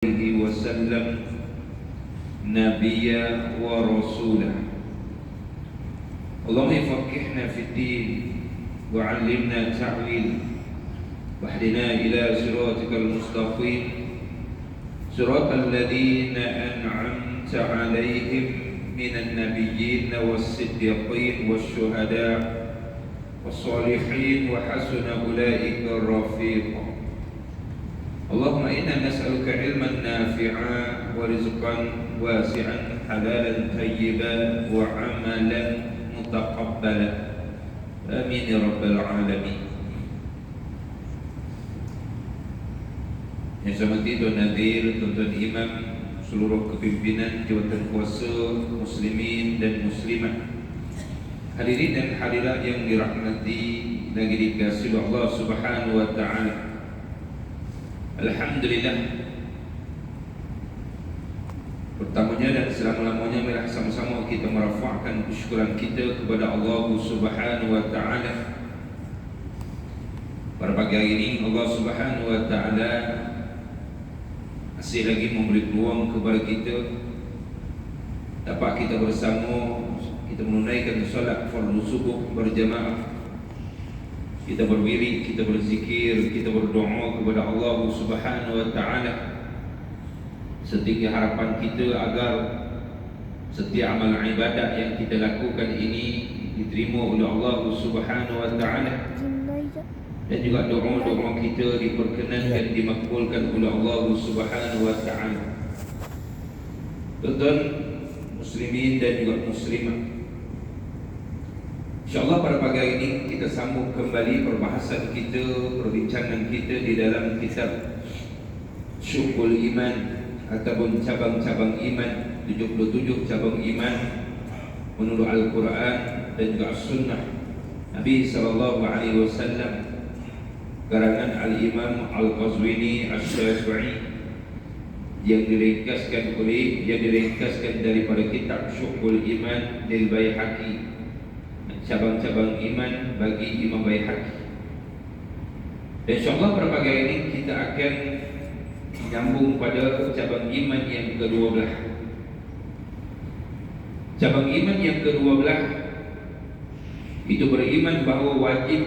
وسلم نبيا ورسولا. اللهم فقهنا في الدين وعلمنا التعويل واهدنا إلى صراطك المستقيم صراط الذين أنعمت عليهم من النبيين والصديقين والشهداء والصالحين وحسن أولئك رفيقا. اللهم إنا نسألك علما نافعا ورزقا واسعا حلالا طيبا وعملا متقبلا آمين يا رب العالمين. Yang saya hormati Tuan Nadir, Tuan-tuan Imam, seluruh kepimpinan Jawatan Kuasa Muslimin dan Muslimat, hadirin dan hadirat yang dirahmati dan dikasihi Allah Subhanahu wa taala. Alhamdulillah, pertamanya dan selama-lamanya marilah sama-sama kita merafakkan kesyukuran kita kepada Allah Subhanahu wa taala. Pada pagi hari ini Allah Subhanahu wa taala masih lagi memberi peluang kepada kita dapat kita bersama, kita menunaikan solat fardu subuh berjamaah, kita berwirid, kita berzikir, kita berdoa kepada Allah Subhanahu wa taala. Setinggi harapan kita agar setiap amal ibadat yang kita lakukan ini diterima oleh Allah Subhanahu wa taala, dan juga doa-doa kita diperkenankan, dimakbulkan oleh Allah Subhanahu wa taala. Tuan-tuan muslimin dan juga muslimat, InsyaAllah pada pagi hari ini kita sambung kembali perbahasan kita, perbincangan kita di dalam kitab Syu'bul Iman ataupun cabang-cabang iman, 77 cabang iman menurut Al-Quran dan juga Sunnah Nabi SAW, karangan Al-Imam Al-Qazwini Asy-Syafi'i, yang diringkaskan daripada kitab Syu'bul Iman lil Baihaqi, cabang-cabang iman bagi Imam Baihaqi. Dan insyaAllah pada pagi hari ini kita akan menyambung pada cabang iman yang ke-12. Cabang iman yang ke-12 itu beriman bahawa wajib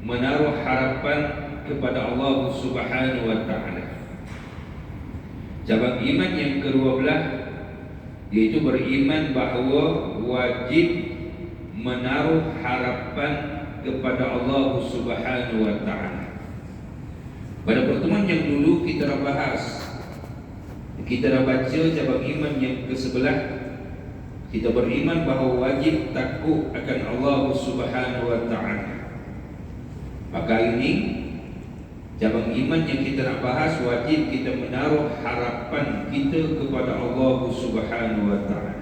menaruh harapan kepada Allah Subhanahu wa taala. Cabang iman yang ke-12 yaitu beriman bahawa wajib menaruh harapan kepada Allah Subhanahu wa taala. Pada pertemuan yang dulu kita dah bahas, kita dah baca cabang iman yang ke-11. Kita beriman bahawa wajib takut akan Allah Subhanahu wa taala. Maka ini cabang iman yang kita nak bahas, wajib kita menaruh harapan kita kepada Allah Subhanahu wa taala.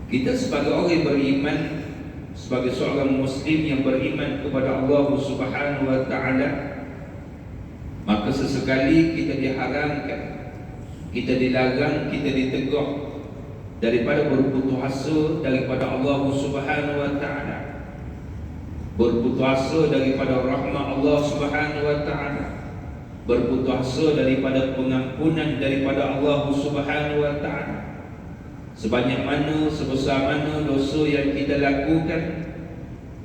Kita sebagai orang yang beriman, sebagai seorang muslim yang beriman kepada Allah Subhanahu wa taala, maka sesekali kita diharamkan, kita dilarang, kita ditegur daripada berputus asa daripada Allah Subhanahu wa taala, berputus asa daripada rahmat Allah Subhanahu wa taala, berputus asa daripada pengampunan daripada Allah Subhanahu wa taala. Sebanyak mana, sebesar mana dosa yang kita lakukan,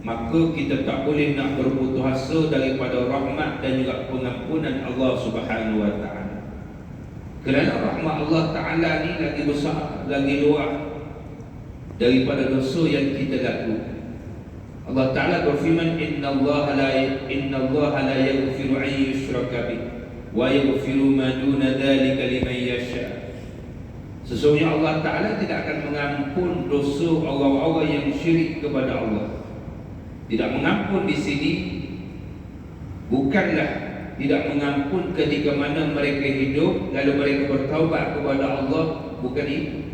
maka kita tak boleh nak berputus asa daripada rahmat dan juga pengampunan Allah Subhanahu wa taala. Kerana rahmat Allah taala ni lagi besar, lagi luas daripada dosa yang kita lakukan. Allah taala berfirman, innallaha la yaghfiru an yushraka bih wa yaghfiru ma duna dzalika liman yasha. Sesungguhnya Allah taala tidak akan mengampun dosa orang-orang yang syirik kepada Allah. Tidak mengampun di sini bukanlah tidak mengampun ketika mana mereka hidup lalu mereka bertaubat kepada Allah, bukan itu.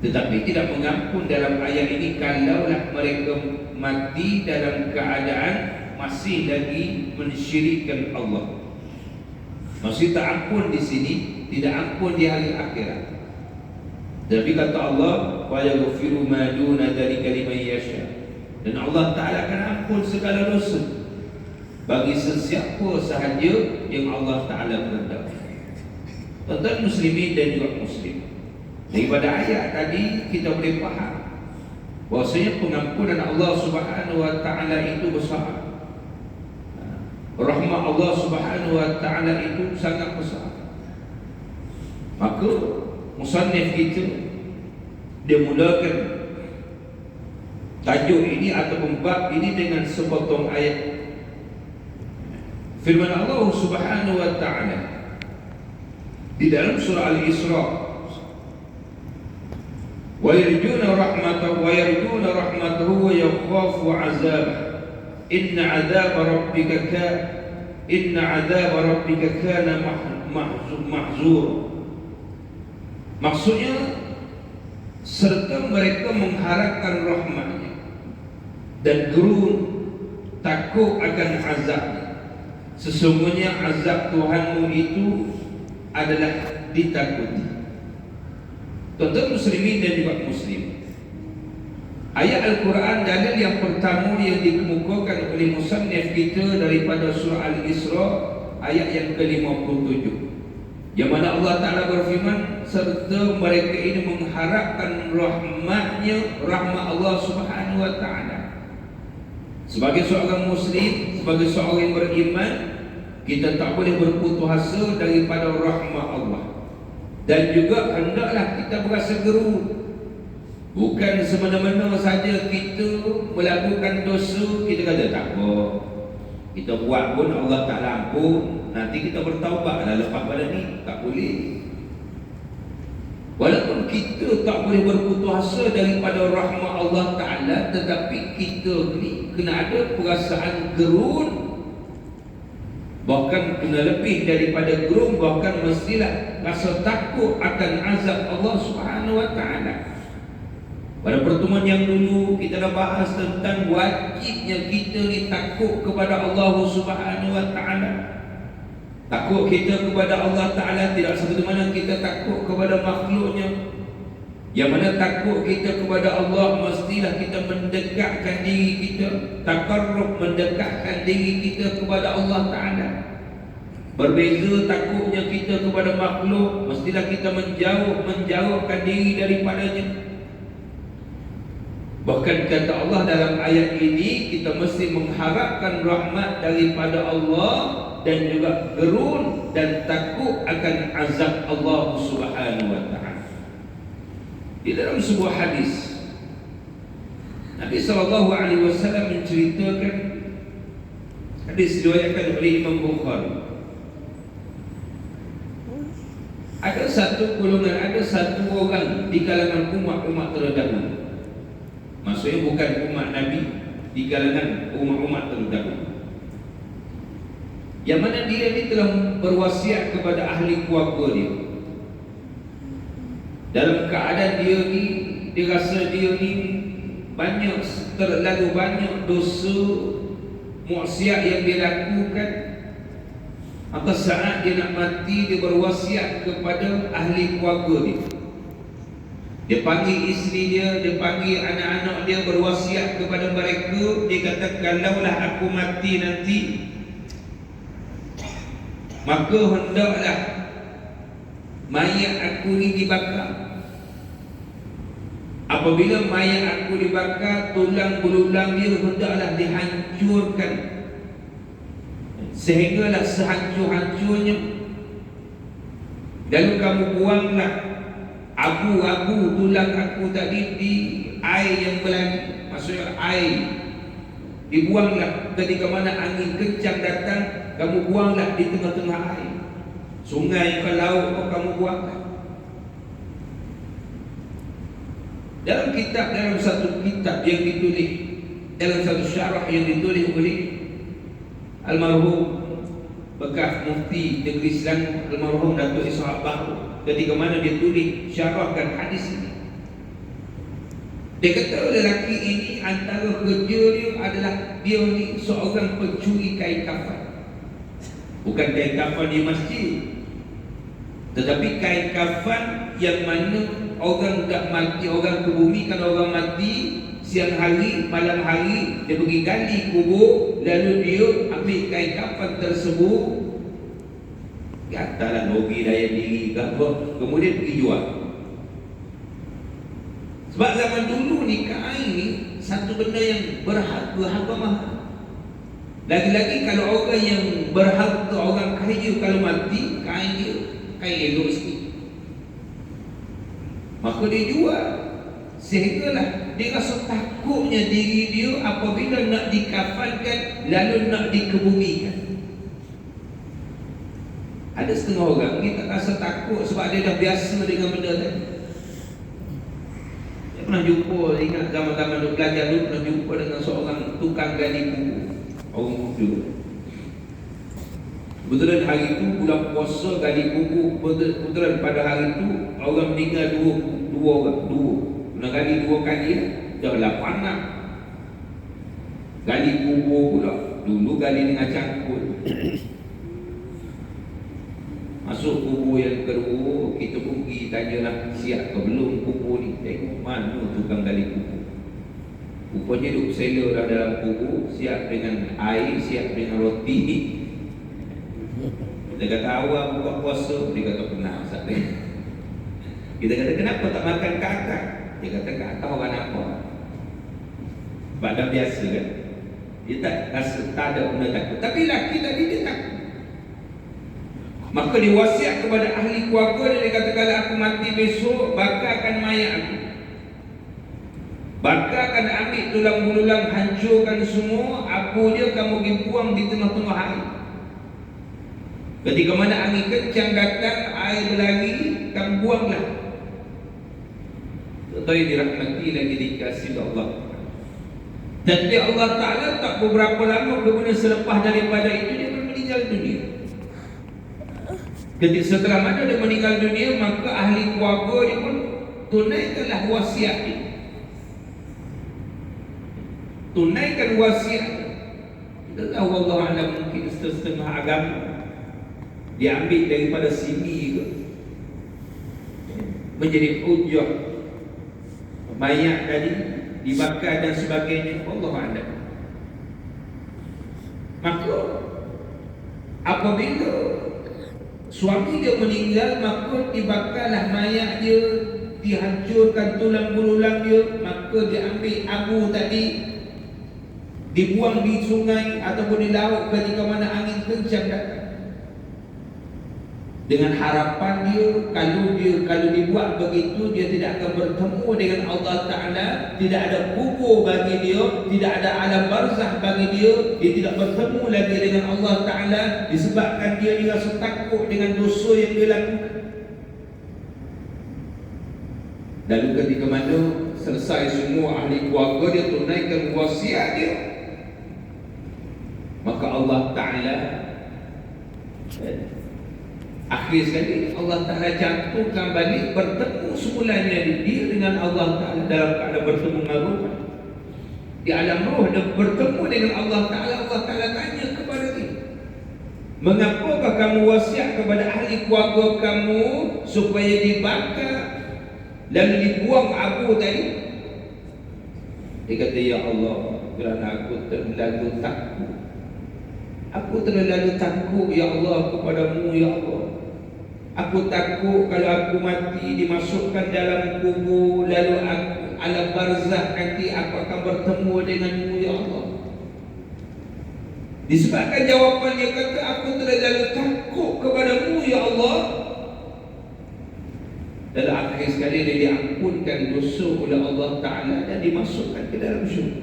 Tetapi tidak mengampun dalam ayat ini kalaulah mereka mati dalam keadaan masih lagi mensyirikkan Allah. Maksud tak ampun di sini tidak ampun di hari akhirat. Tapi kata Allah, wa yaghfiru ma duna dzalika liman yasha. Dan Allah taala akan ampun segala dosa bagi sesiapa sahaja yang Allah taala kehendaki. Tuan-tuan muslimin dan juga muslim, daripada ayat tadi kita boleh faham bahwasanya pengampunan Allah Subhanahu wa taala itu besar. Rahmat Allah Subhanahu wa taala itu sangat besar. Maka musannif kita dia mulakan tajuk ini ataupun bab ini dengan sepotong ayat. Firman Allah Subhanahu wa taala di dalam surah Al-Isra, wa yarjuna rahmatahu wa yakhafu 'adzabahu inna 'adzaba rabbika kana mahzur. Maksudnya serta mereka mengharapkan rahmatnya dan gerun takut akan azabnya. Sesungguhnya azab Tuhanmu itu adalah ditakuti. Tuan-tuan muslimin dan juga muslim, ayat Al-Quran dalil yang pertama yang dikemukakan oleh musannif kita daripada surah Al-Isra ayat yang ke-57, yang mana Allah Ta'ala berfirman, serta mereka ini mengharapkan rahmatnya, rahmat Allah Subhanahu wa Ta'ala. Sebagai seorang muslim, sebagai seorang yang beriman, kita tak boleh berputus asa daripada rahmat Allah. Dan juga hendaklah kita berasa gerun. Bukan semena-mena saja kita melakukan dosa, kita kata tak apa, kita buat pun Allah Ta'ala ampun, nanti kita bertaubat dah lepas pada ni. Tak boleh. Walaupun kita tak boleh berputus asa daripada rahmat Allah Ta'ala, tetapi kita ni kena ada perasaan gerun. Bahkan kena lebih daripada gerun, bahkan mestilah rasa takut akan azab Allah Subhanahu wa Ta'ala. Pada pertemuan yang dulu kita dah bahas tentang wajibnya kita ni takut kepada Allah Subhanahu wa Ta'ala. Takut kita kepada Allah Ta'ala tidak seperti mana kita takut kepada makhluknya. Yang mana takut kita kepada Allah mestilah kita mendekatkan diri kita, takarrub, mendekatkan diri kita kepada Allah Ta'ala. Berbeza takutnya kita kepada makhluk, mestilah kita menjauhkan diri daripadanya. Bahkan kata Allah dalam ayat ini, kita mesti mengharapkan rahmat daripada Allah dan juga gerun dan takut akan azab Allah Subhanahu wa Ta'ala. Di dalam sebuah hadis, Nabi SAW menceritakan, hadis diriwayatkan oleh Imam Bukhari, ada satu golongan, ada satu orang di kalangan umat-umat terdahulu. Maksudnya bukan umat Nabi, di kalangan umat-umat terdahulu, yang mana dia ni telah berwasiat kepada ahli keluarga dia. Dalam keadaan dia rasa dia ni terlalu banyak dosa maksiat yang dia lakukan. Maka saat dia nak mati, dia berwasiat kepada ahli keluarga dia. Dia panggil isteri dia panggil anak-anak dia, berwasiat kepada mereka. Dia kata, kalaulah aku mati nanti, maka hendaklah mayat aku ni dibakar. Apabila mayat aku dibakar, tulang belulang dia hendaklah dihancurkan, sehinggalah sehancur-hancurnya. Lalu kamu buanglah abu-abu tulang aku tadi di air yang berlalu. Maksudnya air dibuanglah, ketika mana angin kencang datang, kamu buanglah di tengah-tengah air. Sungai ke laut pun kamu buanglah. Dalam satu kitab yang ditulis, dalam satu syarah yang ditulis oleh almarhum bekas mufti negeri Selangor, almarhum Datuk Ishaq Bahru, ketika mana dia tulis syarahkan hadis ini, dia kata lelaki ini antara kerja dia adalah dia ni seorang pencuri kain kafan. Bukan kain kafan di masjid, tetapi kain kafan yang mana orang tak mati, orang ke bumi, kalau orang mati siang hari, malam hari, dia pergi gali kubur, lalu dia ambil kain kafan tersebut, Katalah logi daya diri ke apa, kemudian pergi jual. Sebab zaman dulu ni kain ni satu benda yang berharga mahal. Lagi-lagi kalau orang yang berharga, orang kaya kalau mati, kain dia kain elok sikit, maka dia jual. Sehinggalah dia rasa takutnya diri dia apabila nak dikafankan lalu nak dikebumikan. Ada setengah orang kita rasa takut sebab dia dah biasa dengan benda tadi. Saya pernah jumpa, ingat zaman-zaman dulu belajar dulu, pernah jumpa dengan seorang tukang gali buku, orang muda. Kebetulan hari itu bulan puasa, gali buku. Kebetulan pada hari itu orang meninggal dua orang. Nak gali 2 kali dah lah panas. Gali kubur pula. Dulu gali dengan cangkul. Masuk kubur yang kedua, kita pun pergi tanyalah siap ke belum kubur ni. Tengok mana tukang gali kubur. Rupanya duk sela dah dalam kubur, siap dengan air, siap dengan roti. Kita kata awal buka puasa, dia kata pernah Ustaz. Kita kata kenapa tak makan ke akak? Dia kata ke akak orang apa? Badan biasa kan. Dia tak rasa, tak ada benda takut. Tapi lelaki tadi dia takut. Maka dia wasiat kepada ahli keluarga dia kata, kalau aku mati besok, bakarkan mayat aku. Bakarkan, ambil tulang belulang, hancurkan semua, abu dia kamu pergi buang di tengah-tengah air. Ketika mana angin kencang datang, air berlari, kamu buanglah. Tahu dirahmati lagi dikasih Allah. Tapi Allah Ta'ala tak beberapa lama kemudian selepas daripada itu dia meninggal dunia. Ketika setelah mana dia meninggal dunia, maka ahli keluarga dia pun tunaikanlah wasiat dia. Tunaikan wasiat. Kita tahu Allah Alam mungkin setengah agama diambil daripada sini ke, menjadi hujah mayat tadi dibakar dan sebagainya, Allah Alam. Maka apabila suami dia meninggal, maka dibakarlah mayat dia, dihancurkan tulang belulang dia, maka diambil abu tadi, dibuang di sungai ataupun di laut ketika mana angin kencang datang. Dengan harapan dia kalau dibuat begitu, dia tidak akan bertemu dengan Allah Ta'ala, tidak ada kubur bagi dia, tidak ada alam barzah bagi dia, dia tidak bertemu lagi dengan Allah Ta'ala disebabkan dia rasa takut dengan dosa yang dia lakukan. Lalu ketika mana selesai semua ahli keluarga dia tunaikan wasiat dia, maka Allah Ta'ala akhir sekali Allah Ta'ala cantumkan balik, bertemu semulanya dia dengan Allah Ta'ala dalam keadaan bertemu dengan roh. Di alam roh dia bertemu dengan Allah Ta'ala. Allah Ta'ala tanya kepada dia, mengapakah kamu wasiat kepada ahli keluarga kamu supaya dibakar lalu dibuang abu tadi? Dia kata, ya Allah, kerana aku terlalu takut. Aku terlalu takut ya Allah kepadamu ya Allah. Aku takut kalau aku mati dimasukkan dalam kubur, lalu aku alam barzah nanti aku akan bertemu denganmu ya Allah. Disebabkan jawapan dia kata, aku terlalu takut kepadamu ya Allah. Dan akhir sekali dia diampunkan dosa oleh Allah Ta'ala dan dimasukkan ke dalam syurga.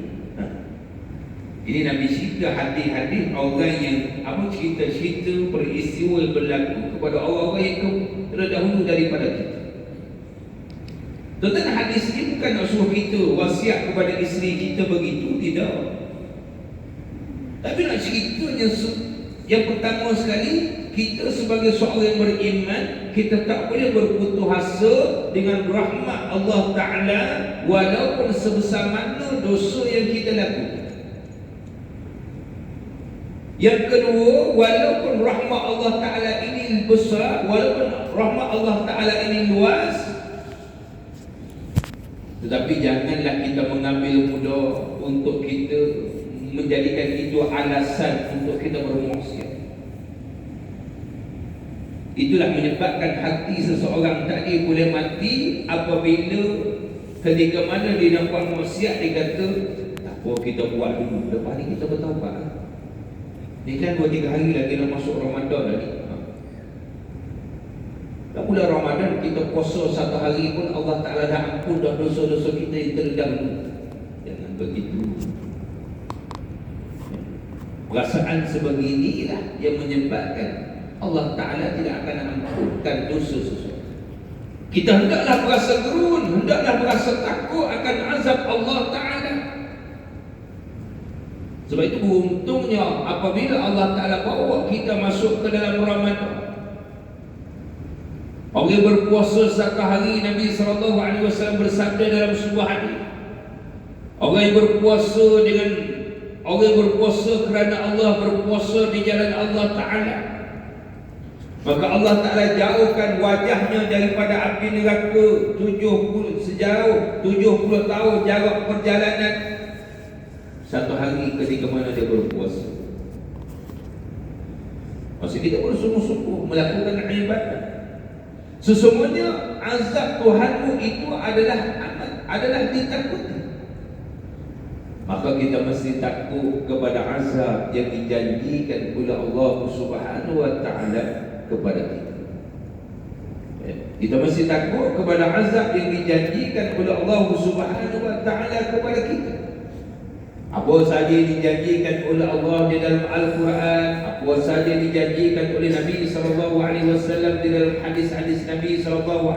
Ini Nabi cerita hadis-hadis orang yang cerita-cerita peristiwa berlaku kepada orang-orang yang terdahulu daripada kita. Tentang hadis ini bukan nak suruh kita wasiat kepada isteri kita begitu, tidak. Tapi nak ceritanya yang pertama sekali, kita sebagai seorang yang beriman, kita tak boleh berputus asa dengan rahmat Allah Ta'ala walaupun sebesar mana dosa yang kita lakukan. Yang kedua, walaupun rahmat Allah Ta'ala ini besar, walaupun rahmat Allah Ta'ala ini luas, tetapi janganlah kita mengambil mudah untuk kita menjadikan itu alasan untuk kita bermaksiat. Itulah menyebabkan hati seseorang tadi boleh mati apabila ketika mana dia nampak maksiat, dia kata tak apa, kita buat dulu, lepas ni kita bertaubat. Ni kan 2-3 hari lagi nak masuk Ramadan lagi. Dah bulan Ramadan kita puasa 1 hari pun Allah Ta'ala dah ampun dah dosa-dosa kita yang terdahulu. Jangan begitu. Perasaan sebeginilah yang menyebabkan Allah Ta'ala tidak akan ampunkan dosa seseorang. Kita hendaklah berasa gerun, hendaklah berasa takut akan azab Allah Ta'ala. Sebab itu beruntungnya apabila Allah Ta'ala bawa kita masuk ke dalam Ramadan. Orang berpuasa 1 hari, Nabi SAW bersabda dalam sebuah hadis, orang yang berpuasa kerana Allah, berpuasa di jalan Allah Ta'ala, maka Allah Ta'ala jauhkan wajahnya daripada api neraka sejauh 70 tahun jarak perjalanan 1 hari ketika mana dia berpuasa. Maksud kita bersungguh-sungguh melakukan ibadah. Sesungguhnya azab Tuhanmu itu adalah ditakuti. Maka kita mesti takut kepada azab yang dijanjikan oleh Allah Subhanahu wa Ta'ala kepada kita. Kita mesti takut kepada azab yang dijanjikan oleh Allah Subhanahu wa Ta'ala kepada kita. Apa sahaja dijanjikan oleh Allah di dalam Al-Quran, apa sahaja dijanjikan oleh Nabi SAW di dalam hadis-hadis Nabi SAW,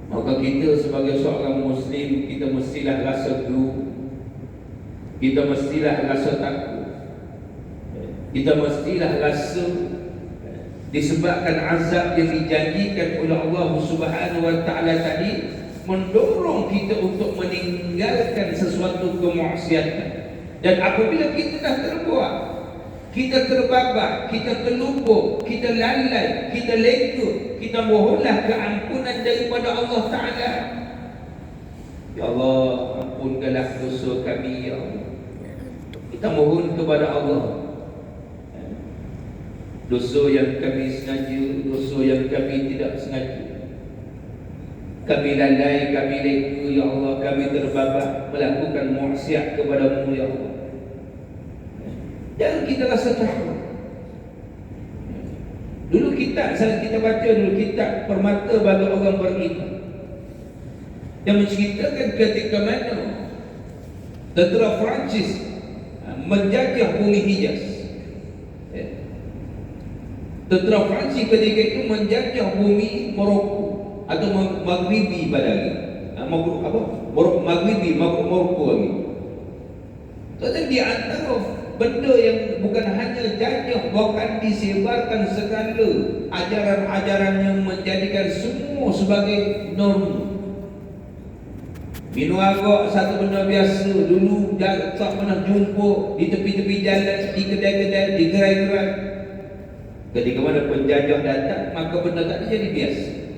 maka kita sebagai seorang Muslim, kita mestilah rasa geru, kita mestilah rasa takut, kita mestilah rasa disebabkan azab yang dijanjikan oleh Allah Subhanahu wa Ta'ala tadi mendorong kita untuk meninggalkan sesuatu kemaksiatan. Dan apabila kita dah terbuat, kita terbabak, kita terlupa, kita lalai, kita leka, kita mohonlah keampunan daripada Allah Ta'ala. Ya Allah, ampunkanlah dosa kami, ya Allah. Kita mohon kepada Allah. Dosa yang kami sengaja, dosa yang kami tidak sengaja, kami lalai, kami leka, ya Allah, kami terbabak melakukan maksiat kepada-Mu, ya Allah. Jangan kita rasa takut. Dulu kita baca dulu kitab Permata bagi Orang Beriman yang menceritakan ketika mana tentera Perancis menjajah bumi Hijaz. Tentera Perancis ketika itu menjajah bumi Morocco atau Maghribi pada hari Morocco lagi. Jadi di antara benda yang bukan hanya jajah, bahkan disebarkan segala ajaran-ajaran yang menjadikan semua sebagai norma. Minum arak satu benda biasa. Dulu tak pernah jumpa di tepi-tepi jalan, di kedai-kedai, di gerai-gerai. Ketika mana penjajah datang, maka benda tak jadi biasa.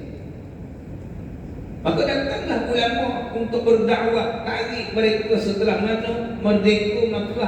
Maka datanglah ulama untuk berdakwah, tarik mereka setelah mana merdeka, maka